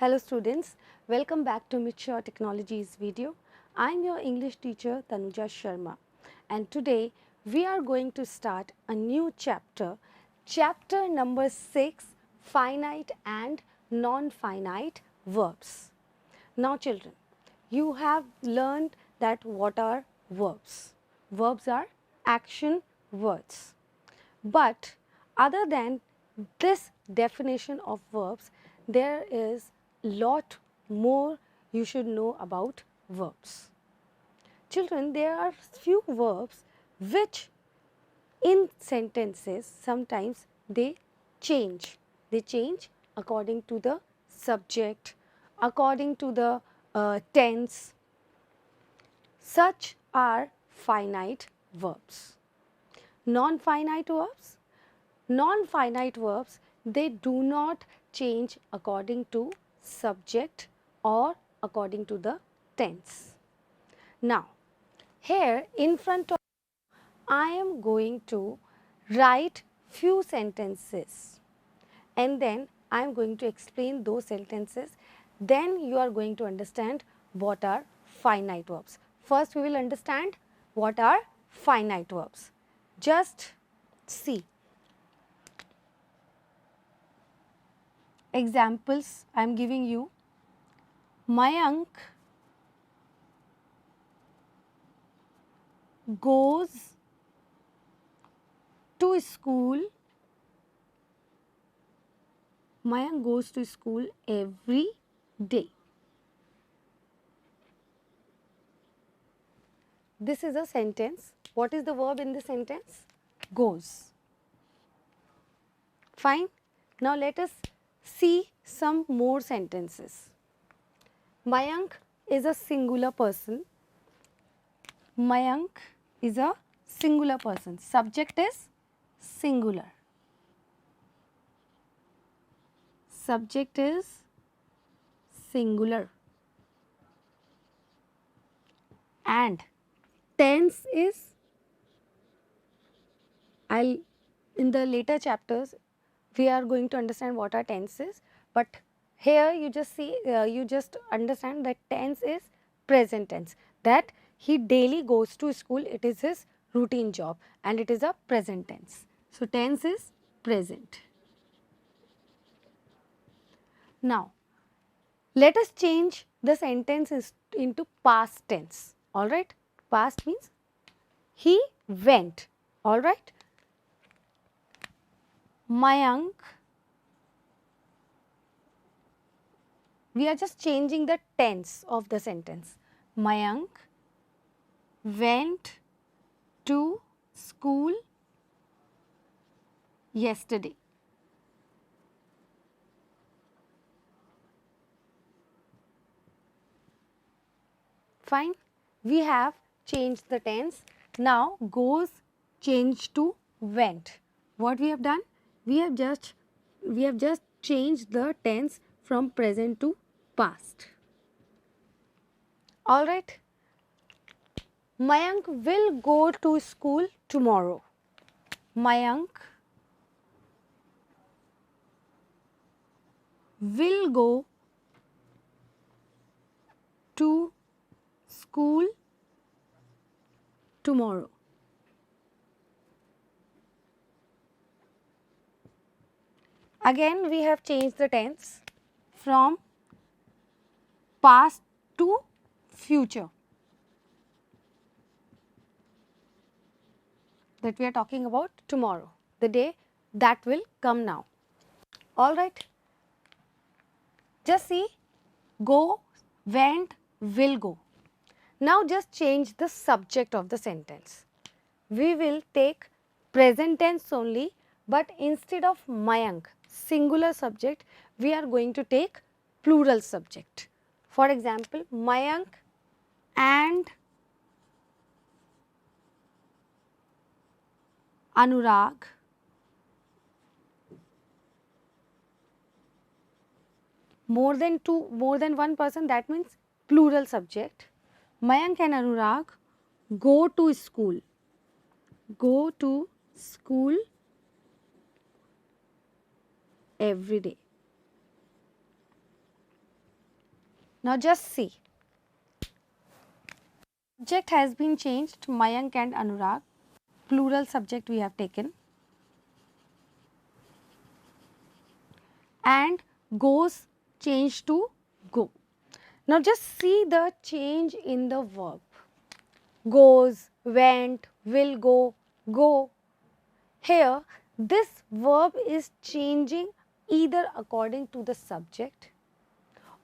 Hello students, welcome back to Mature Technologies video. I am your English teacher Tanuja Sharma, and today we are going to start a new chapter, chapter number 6, finite and non-finite verbs. Now children, you have learned that what are verbs. Verbs are action words. But other than this definition of verbs, there is lot more you should know about verbs. Children, there are few verbs which in sentences sometimes they change. They change according to the subject, according to the tense. Such are finite verbs. Non-finite verbs? Non-finite verbs, they do not change according to subject or according to the tense. Now, here in front of I am going to write few sentences and then I am going to explain those sentences. Then you are going to understand what are finite verbs. First we will understand what are finite verbs. Just see. Examples I am giving you. Mayank goes to school. Mayank goes to school every day. This is a sentence. What is the verb in the sentence? Goes. Fine. Now let us see some more sentences. Mayank is a singular person. Mayank is a singular person. Subject is singular. Subject is singular. And tense is, in the later chapters we are going to understand what are tenses, but here you just see, you just understand that tense is present tense, that he daily goes to school, it is his routine job and it is a present tense. So, tense is present. Now, let us change the sentences into past tense, alright. Past means he went, alright. Mayank, we are just changing the tense of the sentence. Mayank went to school yesterday. Fine. We have changed the tense. Now goes changed to went. What we have done? We have just changed the tense from present to past. All right. Mayank will go to school tomorrow. Mayank will go to school tomorrow. Again we have changed the tense from past to future. That we are talking about tomorrow, the day that will come now. All right. Just see, go, went, will go. Now just change the subject of the sentence. We will take present tense only, but instead of Mayank, singular subject, we are going to take plural subject. For example, Mayank and Anurag more than one person, that means plural subject. Mayank and Anurag go to school. Go to school every day. Now just see, subject has been changed, Mayank and Anurag, plural subject we have taken, and goes changed to go. Now just see the change in the verb. Goes, went, will go, go. Here this verb is changing either according to the subject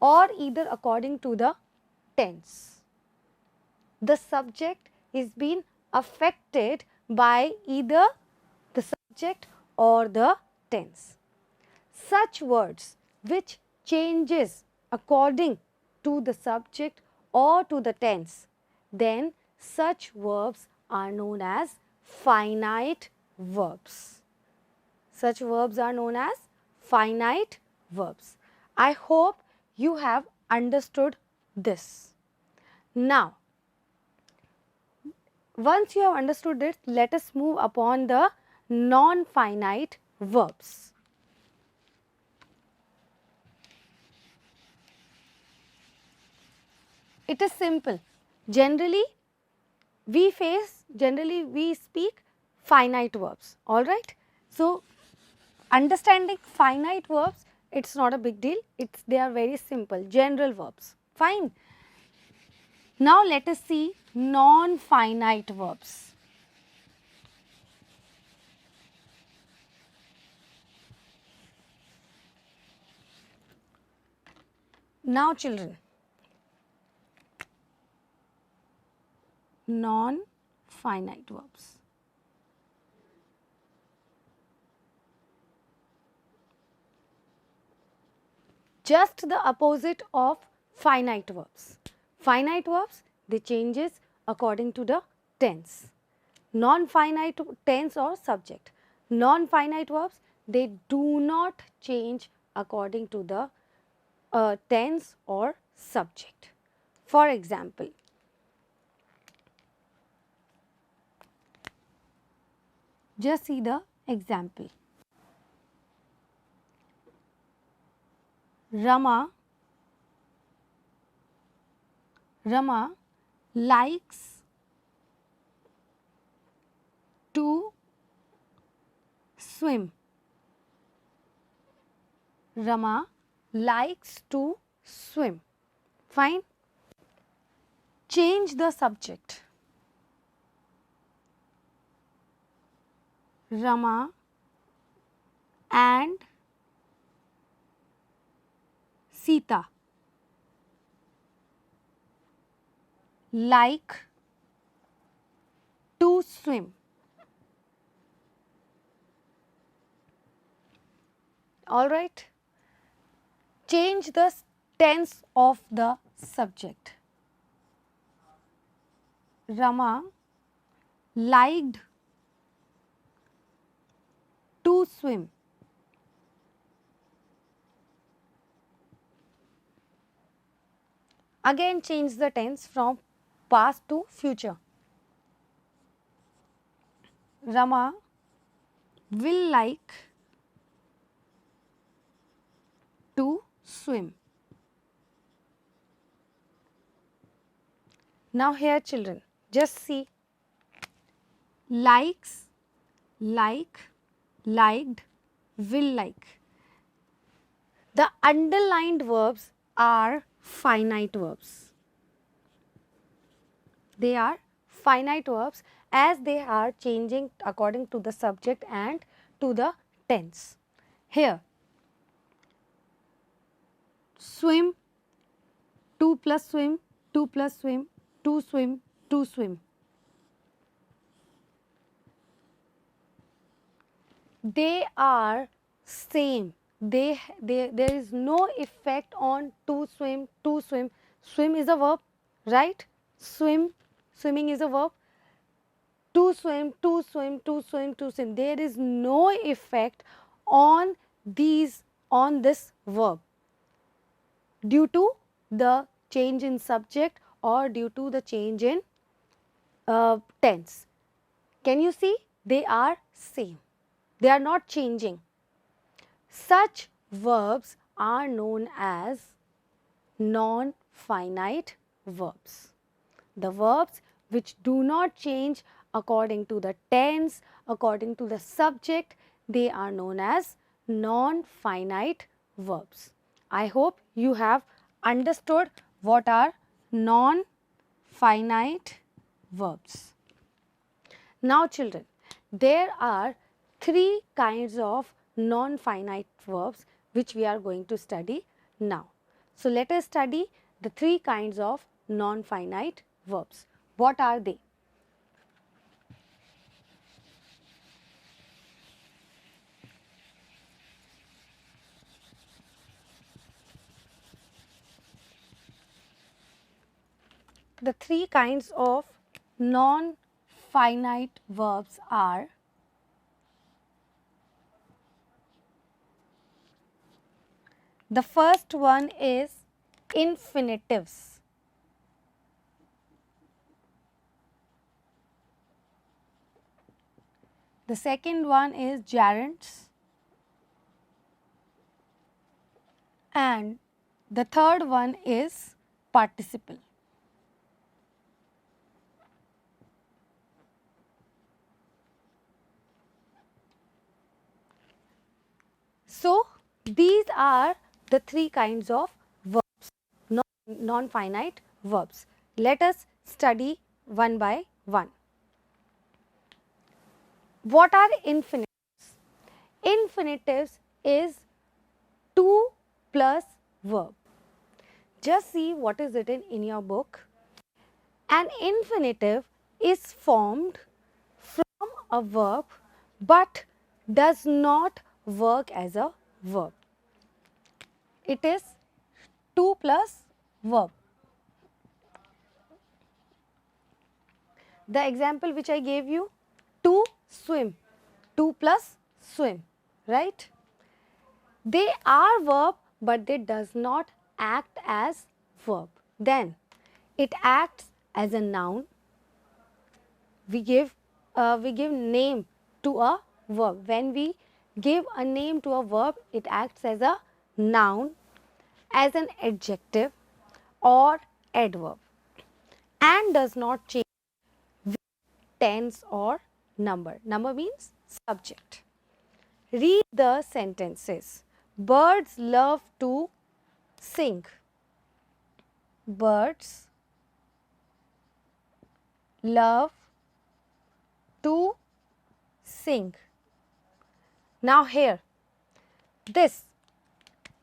or either according to the tense. The subject is being affected by either the subject or the tense. Such words which changes according to the subject or to the tense, then such verbs are known as finite verbs. Such verbs are known as finite verbs. I hope you have understood this. Now, once you have understood it, let us move upon the non-finite verbs. It is simple. Generally we speak finite verbs, all right. So understanding finite verbs, it's not a big deal, they are very simple, general verbs, fine. Now let us see non-finite verbs. Now children, non-finite verbs. Just the opposite of finite verbs. Finite verbs, they changes according to the tense. Non-finite tense or subject. Non-finite verbs, they do not change according to the tense or subject. For example, just see the example. Rama likes to swim. Rama likes to swim. Fine. Change the subject. Rama and Sita like to swim. All right. Change the tense of the subject. Rama liked to swim. Again change the tense from past to future. Rama will like to swim. Now here children, just see, likes, like, liked, will like. The underlined verbs are finite verbs. They are finite verbs as they are changing according to the subject and to the tense. Here, swim, to plus swim, to plus swim, to swim, to swim. They are same. There is no effect on to swim, to swim. Swim is a verb, right? Swim, swimming is a verb. To swim, to swim, to swim, to swim. There is no effect on this verb due to the change in subject or due to the change in tense. Can you see? They are same. They are not changing. Such verbs are known as non finite verbs. The verbs which do not change according to the tense, according to the subject, they are known as non-finite verbs. I hope you have understood what are non-finite verbs. Now children, there are three kinds of non-finite verbs which we are going to study now. So let us study the three kinds of non-finite verbs. What are they? The three kinds of non-finite verbs are the first one is infinitives. The second one is gerunds. And the third one is participle. So, these are the three kinds of verbs, non-finite verbs. Let us study one by one. What are infinitives? Infinitives is to plus verb. Just see what is written in your book. An infinitive is formed from a verb but does not work as a verb. It is to plus verb. The example which I gave you, to swim, to plus swim, right? They are verb but they does not act as verb. Then it acts as a noun. We give name to a verb. When we give a name to a verb, it acts as a noun, as an adjective or adverb, and does not change with tense or number. Number means subject. Read the sentences. Birds love to sing. Birds love to sing. Now here, this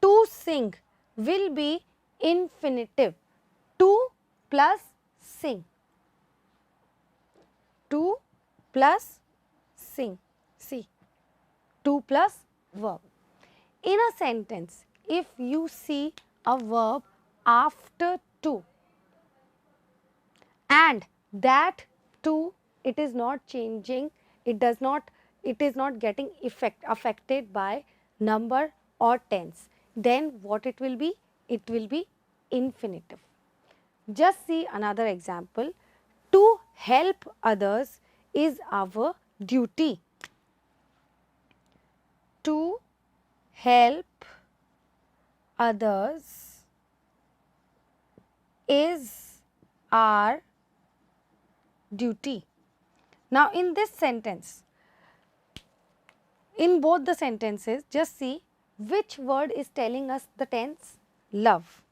to sing will be infinitive. To plus sing. To plus sing. See, to plus verb. In a sentence, if you see a verb after to and that to, it is not changing, it is not getting affected by number or tense, then what it will be? It will be infinitive. Just see another example. To help others is our duty. To help others is our duty. Now in this sentence, in both the sentences, just see which word is telling us the tense? Love.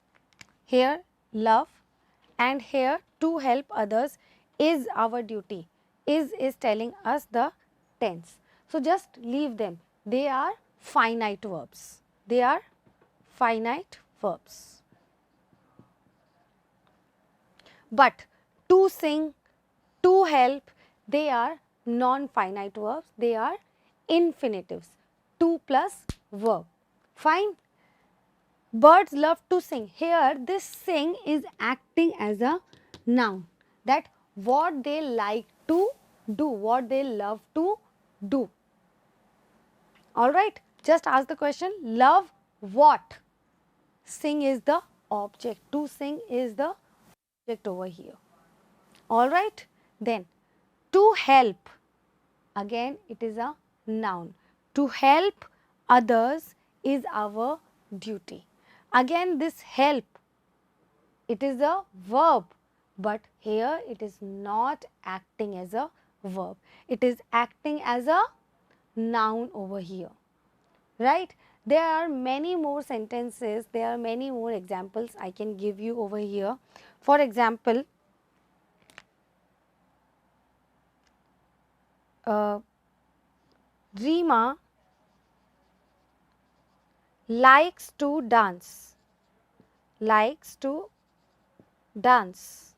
Here love, and here to help others is our duty. Is telling us the tense. So just leave them. They are finite verbs. They are finite verbs. But to sing, to help, they are non-finite verbs. They are infinitives. To plus verb. Fine. Birds love to sing. Here this sing is acting as a noun, that what they like to do, what they love to do. Alright, just ask the question, love what? Sing is the object, to sing is the object over here. Alright, then to help, again it is a noun. To help others is our duty. Again this help it is a verb, but here it is not acting as a verb. It is acting as a noun over here, right? There are many more sentences, there are many more examples I can give you over here. For example, Rima likes to dance, likes to dance,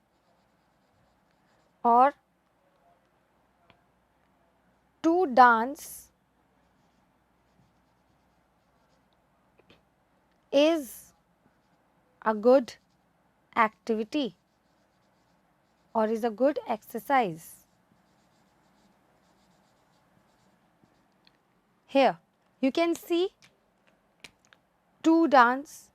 or to dance is a good activity or is a good exercise. Here you can see to dance,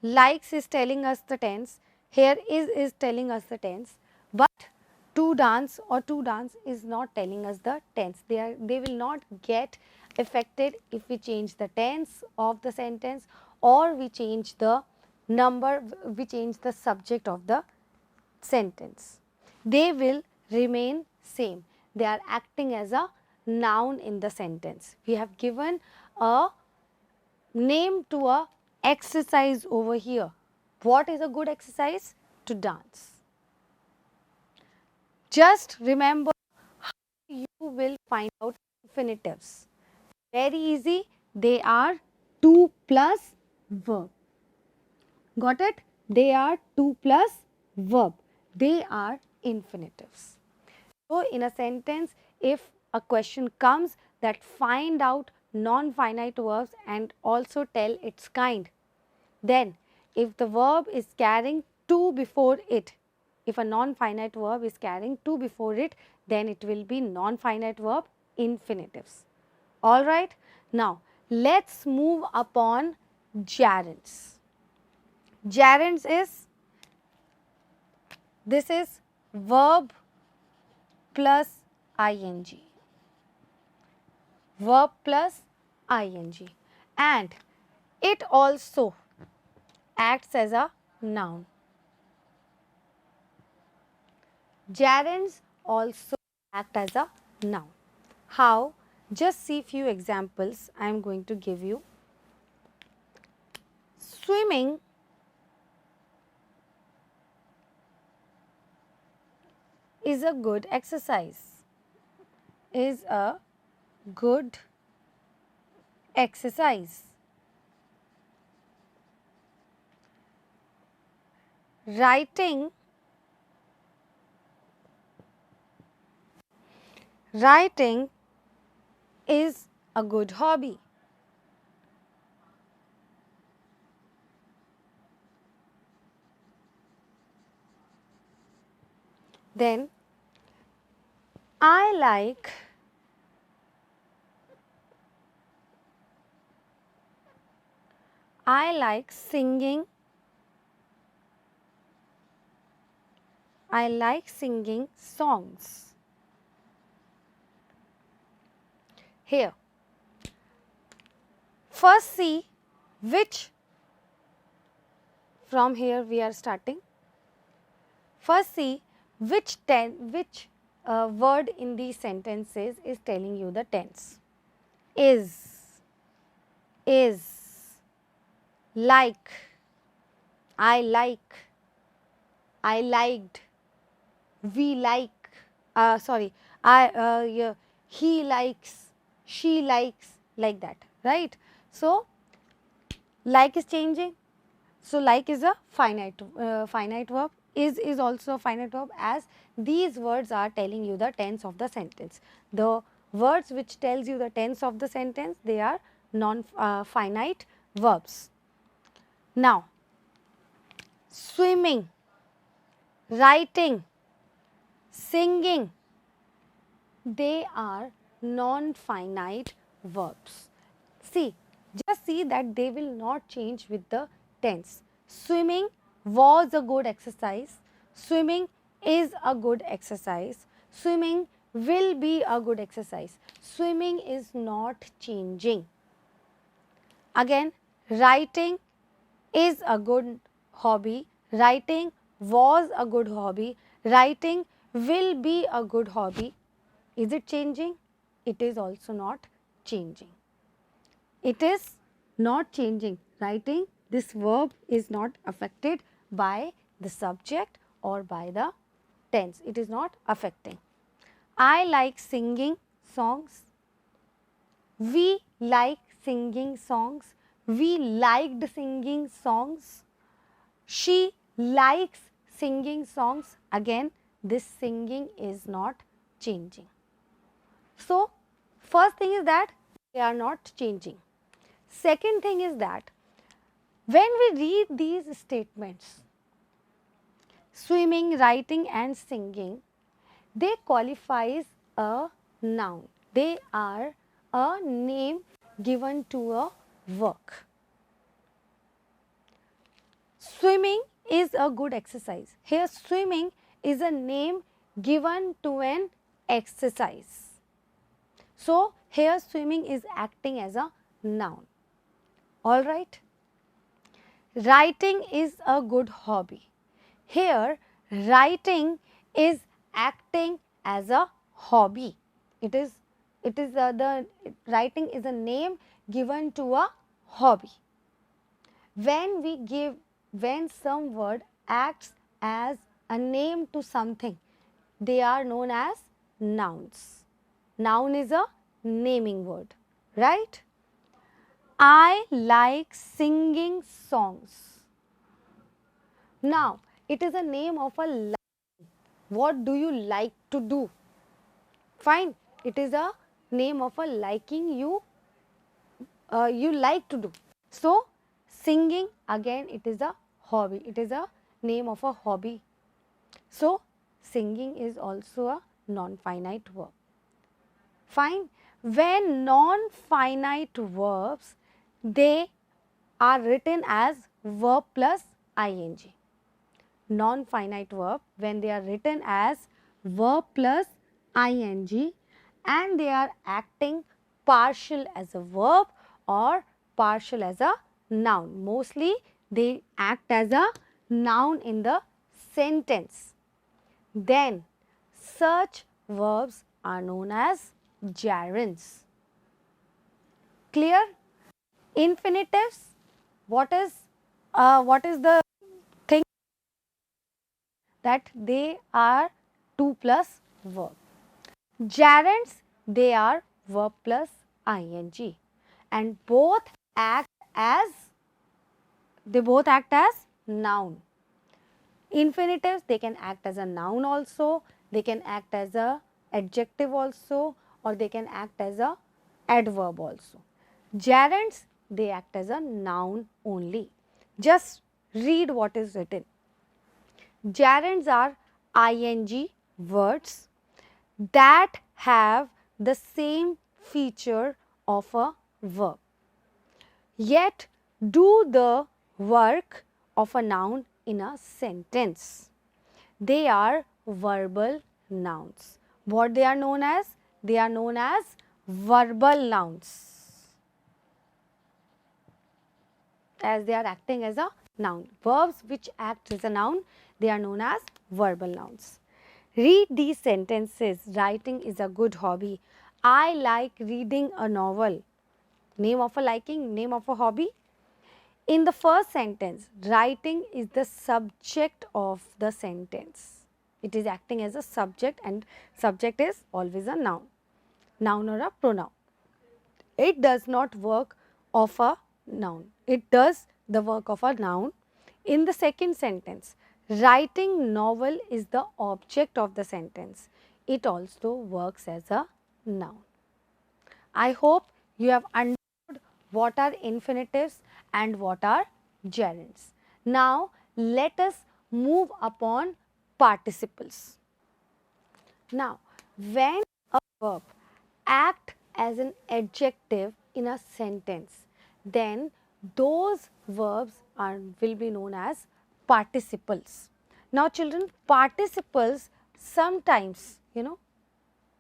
likes is telling us the tense, here is telling us the tense, but to dance or to dance is not telling us the tense. They will not get affected if we change the tense of the sentence or we change the number, we change the subject of the sentence. They will remain same. They are acting as a noun in the sentence. We have given a name to a exercise over here. What is a good exercise? To dance. Just remember how you will find out infinitives. Very easy. They are to plus verb. Got it? They are to plus verb. They are infinitives. So, in a sentence, if a question comes that find out non-finite verbs and also tell its kind, then if the verb is carrying to before it, if a non-finite verb is carrying to before it, then it will be non-finite verb infinitives. Alright. Now, let us move upon gerunds. Gerunds is, this is verb plus ing, verb plus ing, and it also acts as a noun. Gerunds also act as a noun. How? Just see few examples I am going to give you. Swimming is a good exercise. Is a good exercise. Writing is a good hobby. Then I like singing. I like singing songs. Here, first see which, from here we are starting. First see which word in these sentences is telling you the tense. Is, like, I like, I liked, we like, yeah, he likes, she likes, like that, right? So, like is changing. So, like is a finite verb, is also a finite verb, as these words are telling you the tense of the sentence. The words which tells you the tense of the sentence, they are non-finite verbs. Now, swimming, writing, singing, they are non-finite verbs. See, just see that they will not change with the tense. Swimming was a good exercise. Swimming is a good exercise. Swimming will be a good exercise. Swimming is not changing. Again, writing is a good hobby, writing was a good hobby, writing will be a good hobby. Is it changing? It is also not changing. It is not changing. Writing, this verb is not affected by the subject or by the tense. It is not affecting. I like singing songs. We like singing songs. We liked singing songs. She likes singing songs. Again, this singing is not changing. So, first thing is that they are not changing. Second thing is that when we read these statements, swimming, writing and singing, they qualifies a noun. They are a name given to a work. Swimming is a good exercise. Here swimming is a name given to an exercise. So, here swimming is acting as a noun. Alright. Writing is a good hobby. Here writing is acting as a hobby. The writing is a name given to a hobby. When some word acts as a name to something, they are known as nouns. Noun is a naming word, right? I like singing songs. Now, it is a name of a liking. What do you like to do? Fine, it is a name of a liking you like to do. So, singing again it is a hobby. It is a name of a hobby. So, singing is also a non-finite verb. Fine. When non-finite verbs, they are written as verb plus ing. Non-finite verb, when they are written as verb plus ing and they are acting partial as a verb or partial as a noun. Mostly they act as a noun in the sentence. Then such verbs are known as gerunds. Clear? Infinitives, what is the thing? That they are 2 plus verb. Gerunds, they are verb plus ing and both act as noun. Infinitives, they can act as a noun also, they can act as a adjective also, or they can act as a adverb also. Gerunds, they act as a noun only. Just read what is written. Gerunds are ing words that have the same feature of a verb, yet do the work of a noun in a sentence. They are verbal nouns. What they are known as? They are known as verbal nouns, as they are acting as a noun. Verbs which act as a noun, they are known as verbal nouns. Read these sentences. Writing is a good hobby. I like reading a novel. Name of a liking, name of a hobby. In the first sentence, writing is the subject of the sentence. It is acting as a subject and subject is always a noun or a pronoun. It does not work of a noun. It does the work of a noun. In the second sentence, writing novel is the object of the sentence. It also works as a noun. I hope you have understood what are infinitives and what are gerunds. Now, let us move upon participles. Now, when a verb act as an adjective in a sentence, then those verbs will be known as participles. Now, children, participles sometimes,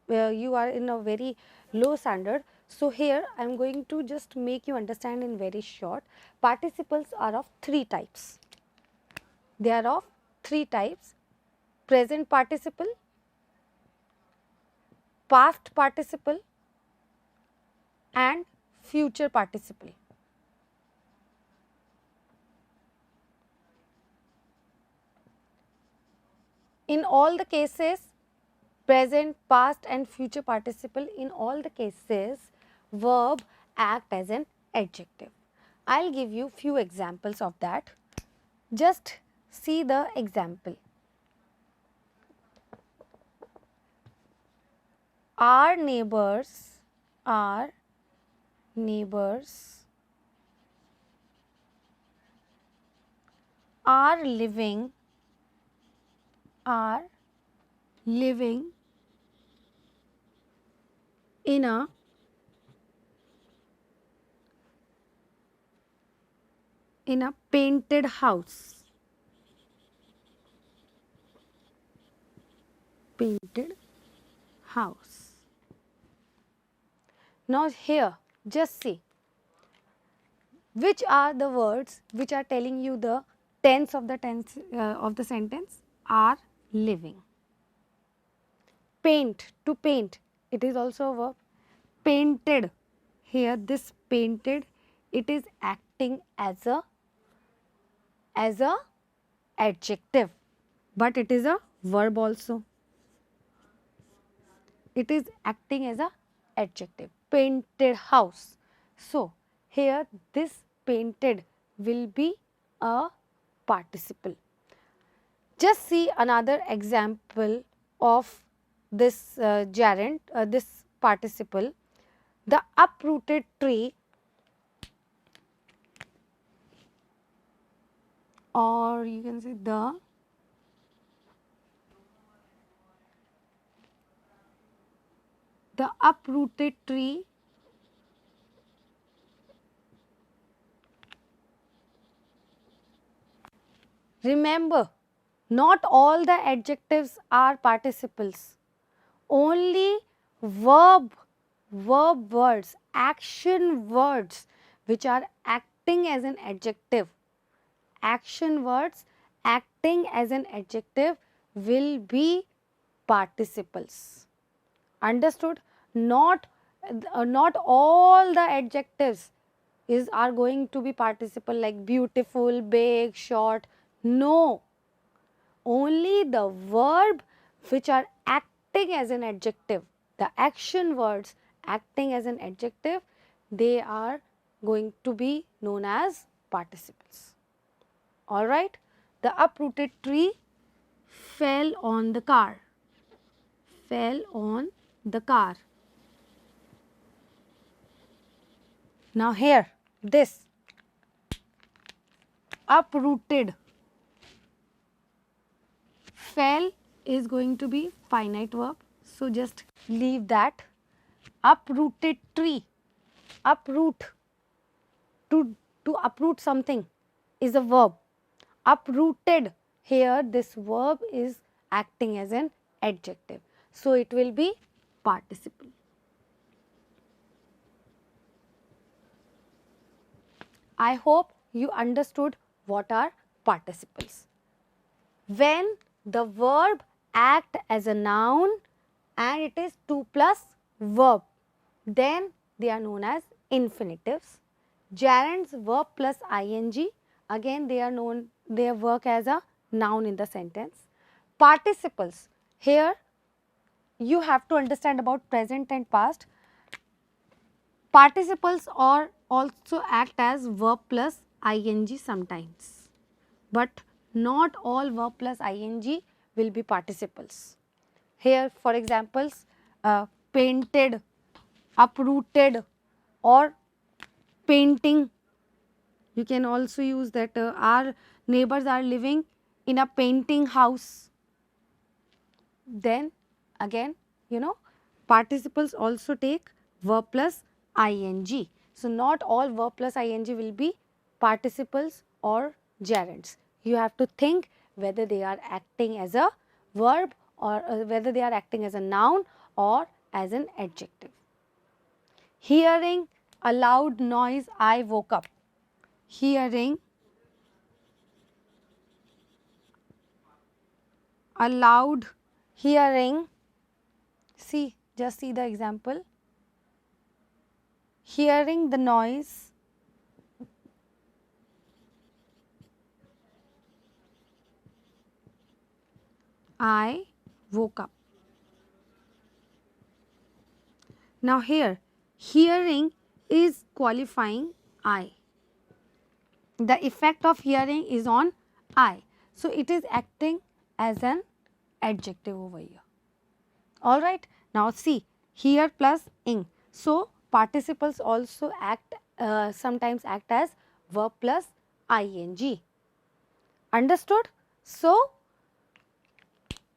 where you are in a very low standard. So, here I am going to just make you understand in very short. Participles are of three types. They are of three types: present participle, past participle and future participle. In all the cases, present, past and future participle, in all the cases, verb act as an adjective. I will give you few examples of that. Just see the example. Our neighbors are living in a painted house. Painted house. Now here just see which are the words which are telling you the tense of the sentence. Are living. Paint, to paint, it is also a verb. Painted, here this painted, it is acting as a adjective, but it is a verb also. It is acting as a adjective. Painted house. So here this painted will be a participle. Just see another example of this gerund, this participle. The uprooted tree, or you can say the uprooted tree remember, not all the adjectives are participles. Only verb words, action words which are acting as an adjective, action words acting as an adjective will be participles. Understood? Not all the adjectives are going to be participle, like beautiful, big, short. No, only the verb which are acting as an adjective, the action words acting as an adjective, they are going to be known as participles. Alright, the uprooted tree fell on the car. Fell on the car. Now here, this uprooted, fell is going to be finite verb, so just leave that. Uprooted tree, uproot, to uproot something is a verb. Uprooted, here this verb is acting as an adjective, so it will be participle. I hope you understood what are participles. When the verb act as a noun and it is 2 plus verb, then they are known as infinitives. Gerunds, verb plus ing, again they work as a noun in the sentence. Participles, here you have to understand about present and past. Participles are also act as verb plus ing sometimes, but not all verb plus ing will be participles. Here for examples, painted, uprooted or painting. You can also use that our neighbors are living in a painting house. Then again, participles also take verb plus ing. So not all verb plus ing will be participles or gerunds. You have to think whether they are acting as a verb or whether they are acting as a noun or as an adjective. Hearing a loud noise, I woke up. Hearing a loud hearing. See, just see the example. Hearing the noise, I woke up. Now here, hearing is qualifying I. The effect of hearing is on I. So it is acting as an adjective over here. Alright. Now see, hear plus ing. So participles also act sometimes act as verb plus ing. Understood? So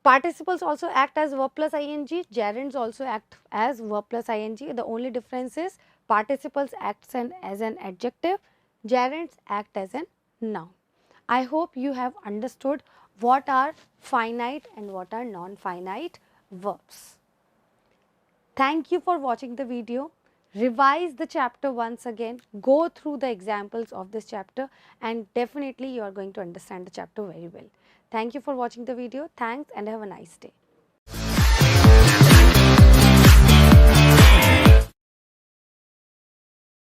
participles also act as verb plus ing, gerunds also act as verb plus ing. The only difference is participles act as an adjective, gerunds act as an noun. I hope you have understood what are finite and what are non-finite verbs. Thank you for watching the video. Revise the chapter once again, go through the examples of this chapter, and definitely you are going to understand the chapter very well. Thank you for watching the video. Thanks and have a nice day.